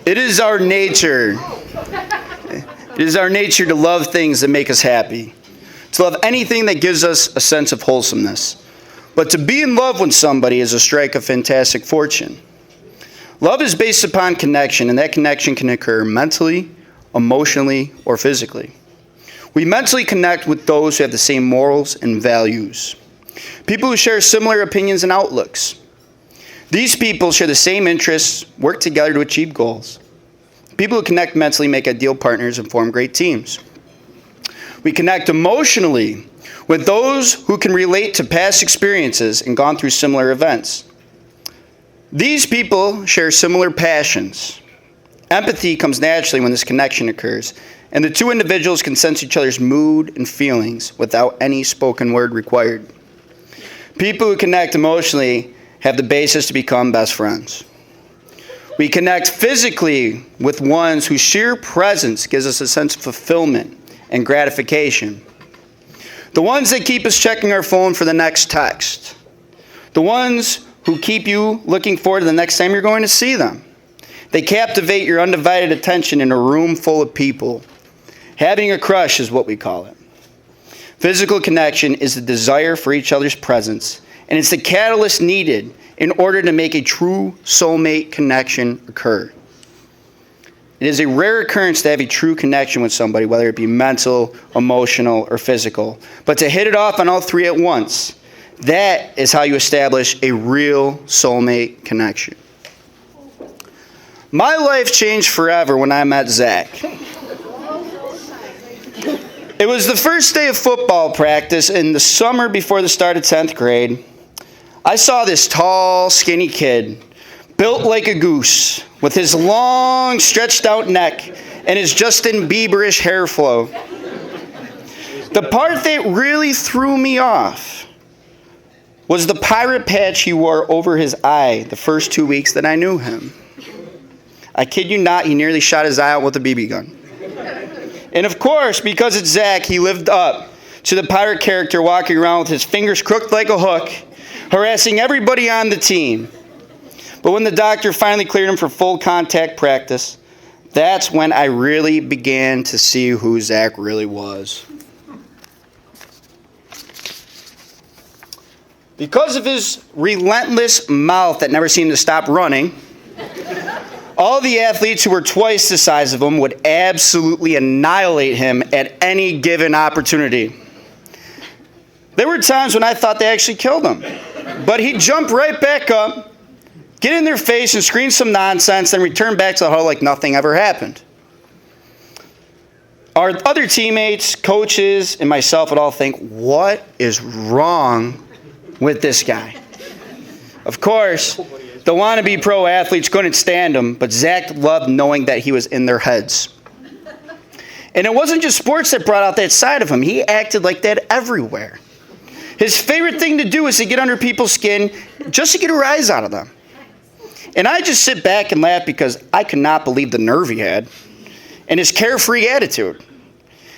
It is our nature. It is our nature to love things that make us happy, to love anything that gives us a sense of wholesomeness. But to be in love with somebody is a strike of fantastic fortune. Love is based upon connection, and that connection can occur mentally, emotionally, or physically. We mentally connect with those who have the same morals and values, people who share similar opinions and outlooks. These people share the same interests, work together to achieve goals. People who connect mentally make ideal partners and form great teams. We connect emotionally with those who can relate to past experiences and gone through similar events. These people share similar passions. Empathy comes naturally when this connection occurs, and the two individuals can sense each other's mood and feelings without any spoken word required. People who connect emotionally have the basis to become best friends. We connect physically with ones whose sheer presence gives us a sense of fulfillment and gratification. The ones that keep us checking our phone for the next text. The ones who keep you looking forward to the next time you're going to see them. They captivate your undivided attention in a room full of people. Having a crush is what we call it. Physical connection is the desire for each other's presence, and it's the catalyst needed in order to make a true soulmate connection occur. It is a rare occurrence to have a true connection with somebody, whether it be mental, emotional, or physical. But to hit it off on all three at once, that is how you establish a real soulmate connection. My life changed forever when I met Zach. It was the first day of football practice in the summer before the start of 10th grade. I saw this tall, skinny kid, built like a goose, with his long, stretched-out neck and his Justin Bieber-ish hair flow. The part that really threw me off was the pirate patch he wore over his eye the first 2 weeks that I knew him. I kid you not, he nearly shot his eye out with a BB gun. And of course, because it's Zach, he lived up to the pirate character, walking around with his fingers crooked like a hook, harassing everybody on the team. But when the doctor finally cleared him for full contact practice, that's when I really began to see who Zach really was. Because of his relentless mouth that never seemed to stop running, all the athletes who were twice the size of him would absolutely annihilate him at any given opportunity. There were times when I thought they actually killed him. But he'd jump right back up, get in their face and scream some nonsense, then return back to the huddle like nothing ever happened. Our other teammates, coaches, and myself would all think, what is wrong with this guy? Of course, the wannabe pro athletes couldn't stand him, but Zach loved knowing that he was in their heads. And it wasn't just sports that brought out that side of him. He acted like that everywhere. His favorite thing to do is to get under people's skin just to get a rise out of them. And I just sit back and laugh because I could not believe the nerve he had and his carefree attitude.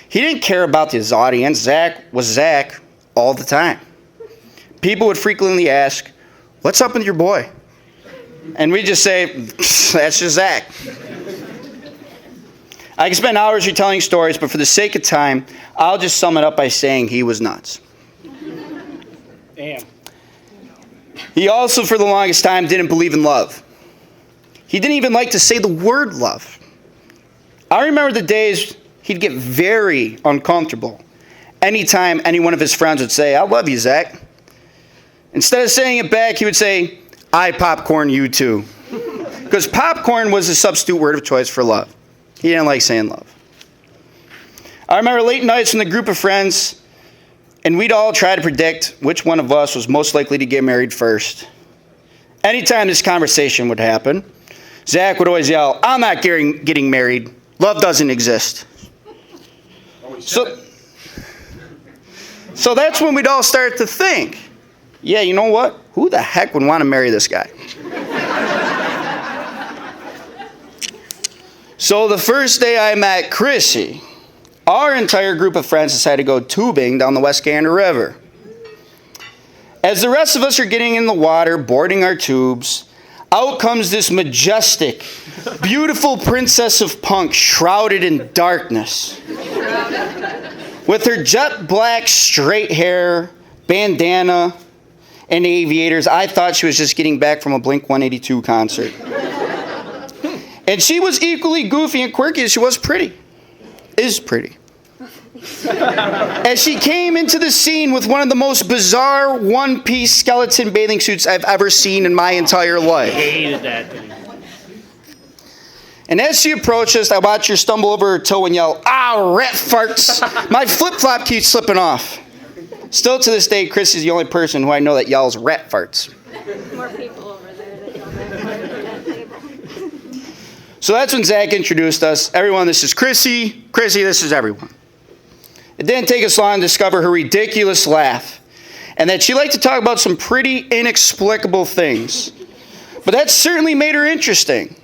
He didn't care about his audience. Zach was Zach all the time. People would frequently ask, "What's up with your boy?" And we just say, "That's just Zach." I can spend hours retelling stories, but for the sake of time, I'll just sum it up by saying he was nuts. Damn. He also, for the longest time, didn't believe in love. He didn't even like to say the word love. I remember the days he'd get very uncomfortable anytime any one of his friends would say, "I love you, Zach." Instead of saying it back, he would say, "I popcorn you too." Because popcorn was a substitute word of choice for love. He didn't like saying love. I remember late nights when the group of friends, and we'd all try to predict which one of us was most likely to get married first. Anytime this conversation would happen, Zach would always yell, "I'm not getting married. Love doesn't exist." So that's when we'd all start to think, yeah, you know what? Who the heck would want to marry this guy? So the first day I met Chrissy, our entire group of friends decided to go tubing down the West Gander River. As the rest of us are getting in the water, boarding our tubes, out comes this majestic, beautiful princess of punk shrouded in darkness. With her jet black straight hair, bandana, and aviators, I thought she was just getting back from a Blink-182 concert. And she was equally goofy and quirky as she was pretty. Is pretty. As she came into the scene with one of the most bizarre one-piece skeleton bathing suits I've ever seen in my entire life. Hated that thing. And as she approached us, I watched her stumble over her toe and yell, "Ah, rat farts! My flip-flop keeps slipping off." Still to this day, Chris is the only person who I know that yells rat farts. More people over there that yell rat farts at that table. So that's when Zach introduced us. Everyone, this is Chrissy. Chrissy, this is everyone. It didn't take us long to discover her ridiculous laugh, and that she liked to talk about some pretty inexplicable things. But that certainly made her interesting.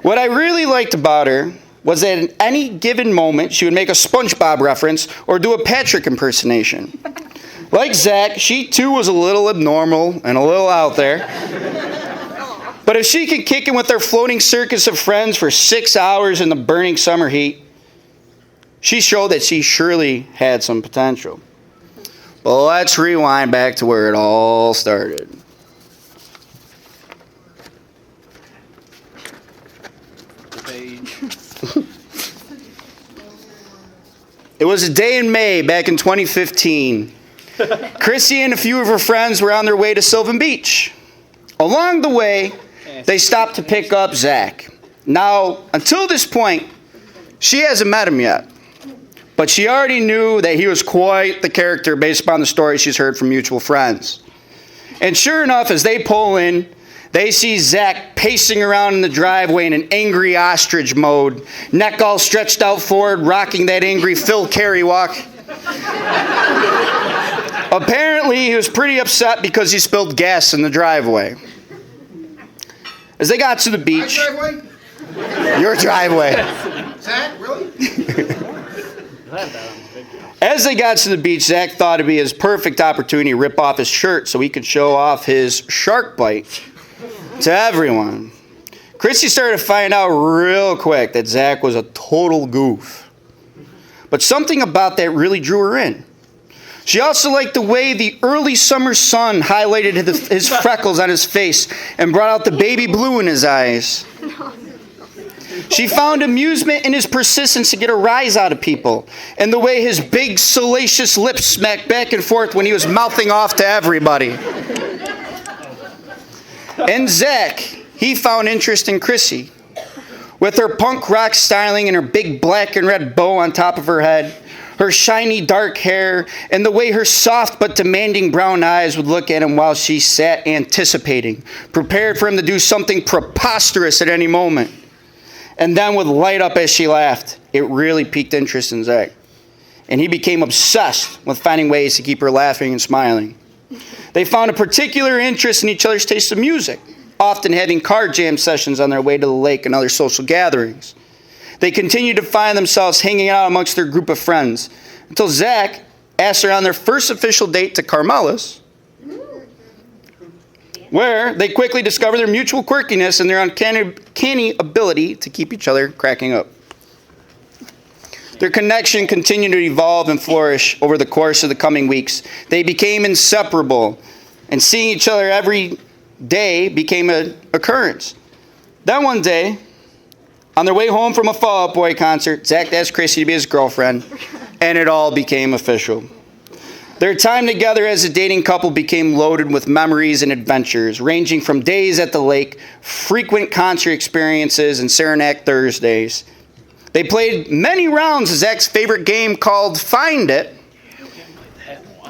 What I really liked about her was that at any given moment, she would make a SpongeBob reference or do a Patrick impersonation. Like Zach, she too was a little abnormal and a little out there. But if she could kick in with her floating circus of friends for 6 hours in the burning summer heat, she showed that she surely had some potential. But let's rewind back to where it all started. It was a day in May back in 2015. Chrissy and a few of her friends were on their way to Sylvan Beach. Along the way, they stopped to pick up Zach. Now, until this point, she hasn't met him yet. But she already knew that he was quite the character based upon the stories she's heard from mutual friends. And sure enough, as they pull in, they see Zach pacing around in the driveway in an angry ostrich mode, neck all stretched out forward, rocking that angry Phil Carey walk. Apparently, he was pretty upset because he spilled gas in the driveway. As they got to the beach... My driveway? Your driveway. Zach, really? As they got to the beach, Zach thought it'd be his perfect opportunity to rip off his shirt so he could show off his shark bite to everyone. Chrissy started to find out real quick that Zach was a total goof. But something about that really drew her in. She also liked the way the early summer sun highlighted his freckles on his face and brought out the baby blue in his eyes. She found amusement in his persistence to get a rise out of people and the way his big, salacious lips smacked back and forth when he was mouthing off to everybody. And Zach, he found interest in Chrissy. With her punk rock styling and her big black and red bow on top of her head, her shiny dark hair, and the way her soft but demanding brown eyes would look at him while she sat anticipating, prepared for him to do something preposterous at any moment. And then would light up as she laughed. It really piqued interest in Zach. And he became obsessed with finding ways to keep her laughing and smiling. They found a particular interest in each other's taste of music, often having card jam sessions on their way to the lake and other social gatherings. They continued to find themselves hanging out amongst their group of friends until Zach asked her on their first official date to Carmela's, where they quickly discovered their mutual quirkiness and their uncanny ability to keep each other cracking up. Their connection continued to evolve and flourish over the course of the coming weeks. They became inseparable, and seeing each other every day became an occurrence. Then one day, on their way home from a Fall Out Boy concert, Zach asked Chrissy to be his girlfriend, and it all became official. Their time together as a dating couple became loaded with memories and adventures, ranging from days at the lake, frequent concert experiences, and Saranac Thursdays. They played many rounds of Zach's favorite game called Find It,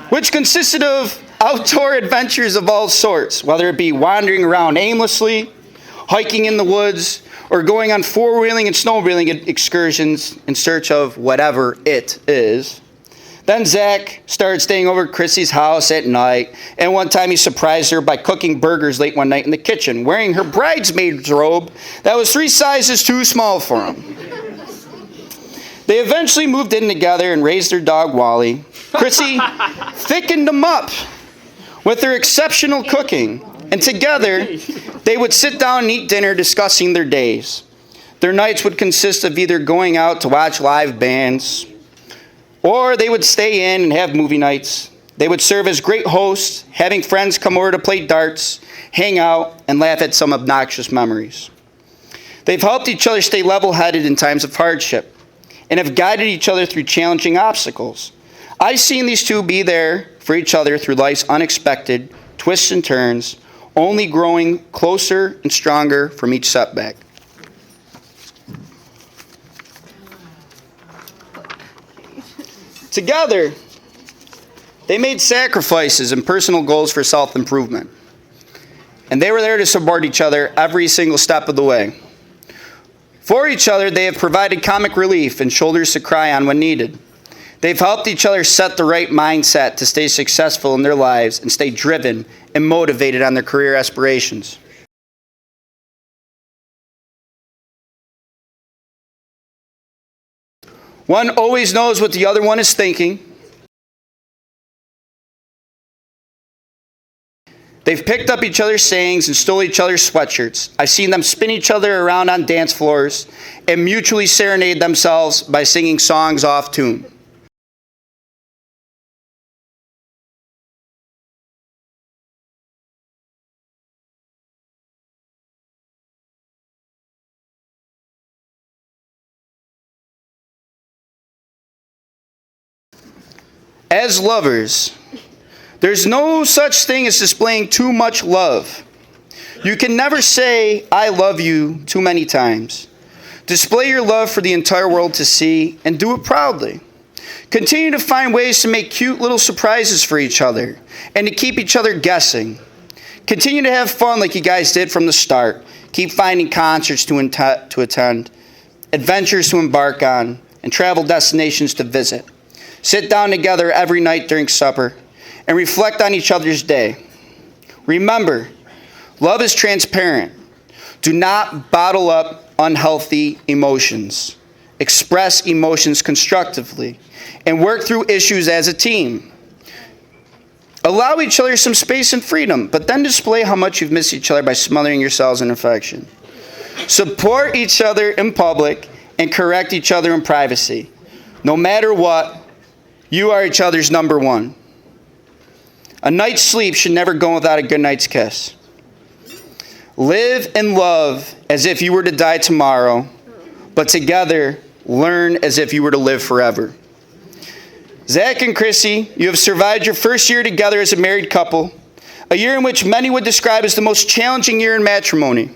which consisted of outdoor adventures of all sorts, whether it be wandering around aimlessly, hiking in the woods, or going on four-wheeling and snowmobiling excursions in search of whatever it is. Then Zach started staying over at Chrissy's house at night, and one time he surprised her by cooking burgers late one night in the kitchen, wearing her bridesmaid's robe that was 3 sizes too small for him. They eventually moved in together and raised their dog, Wally. Chrissy thickened them up with her exceptional cooking, and together They would sit down and eat dinner discussing their days. Their nights would consist of either going out to watch live bands, or they would stay in and have movie nights. They would serve as great hosts, having friends come over to play darts, hang out, and laugh at some obnoxious memories. They've helped each other stay level-headed in times of hardship and have guided each other through challenging obstacles. I've seen these two be there for each other through life's unexpected twists and turns, only growing closer and stronger from each setback. Together, they made sacrifices and personal goals for self-improvement. And they were there to support each other every single step of the way. For each other, they have provided comic relief and shoulders to cry on when needed. They've helped each other set the right mindset to stay successful in their lives and stay driven and motivated on their career aspirations. One always knows what the other one is thinking. They've picked up each other's sayings and stole each other's sweatshirts. I've seen them spin each other around on dance floors and mutually serenade themselves by singing songs off tune. As lovers, there's no such thing as displaying too much love. You can never say, I love you, too many times. Display your love for the entire world to see and do it proudly. Continue to find ways to make cute little surprises for each other and to keep each other guessing. Continue to have fun like you guys did from the start. Keep finding concerts to attend, adventures to embark on, and travel destinations to visit. Sit down together every night during supper and reflect on each other's day. Remember, love is transparent. Do not bottle up unhealthy emotions. Express emotions constructively and work through issues as a team. Allow each other some space and freedom, but then display how much you've missed each other by smothering yourselves in affection. Support each other in public and correct each other in privacy. No matter what, you are each other's number one. A night's sleep should never go without a good night's kiss. Live and love as if you were to die tomorrow, but together, learn as if you were to live forever. Zach and Chrissy, you have survived your first year together as a married couple, a year in which many would describe as the most challenging year in matrimony.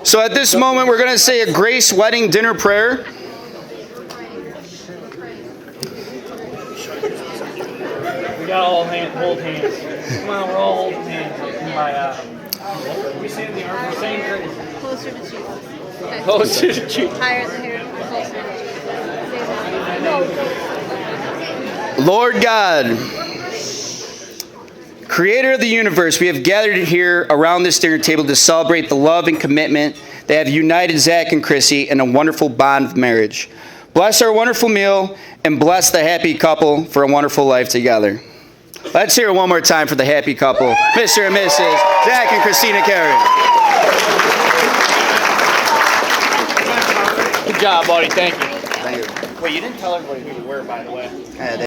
So at this moment, we're going to say a grace wedding dinner prayer. We got all hold hands. Come on, we're all holding hands. We say the arm. We're saying grace. Closer to Jesus. Okay. Closer to Jesus. Higher than here. Closer. Lord God, Creator of the universe, we have gathered here around this dinner table to celebrate the love and commitment that have united Zach and Chrissy in a wonderful bond of marriage. Bless our wonderful meal and bless the happy couple for a wonderful life together. Let's hear it one more time for the happy couple, Mr. and Mrs. Zach and Christina Carey. Good job, buddy. Thank you. Thank you. Wait, you didn't tell everybody who you were, by the way.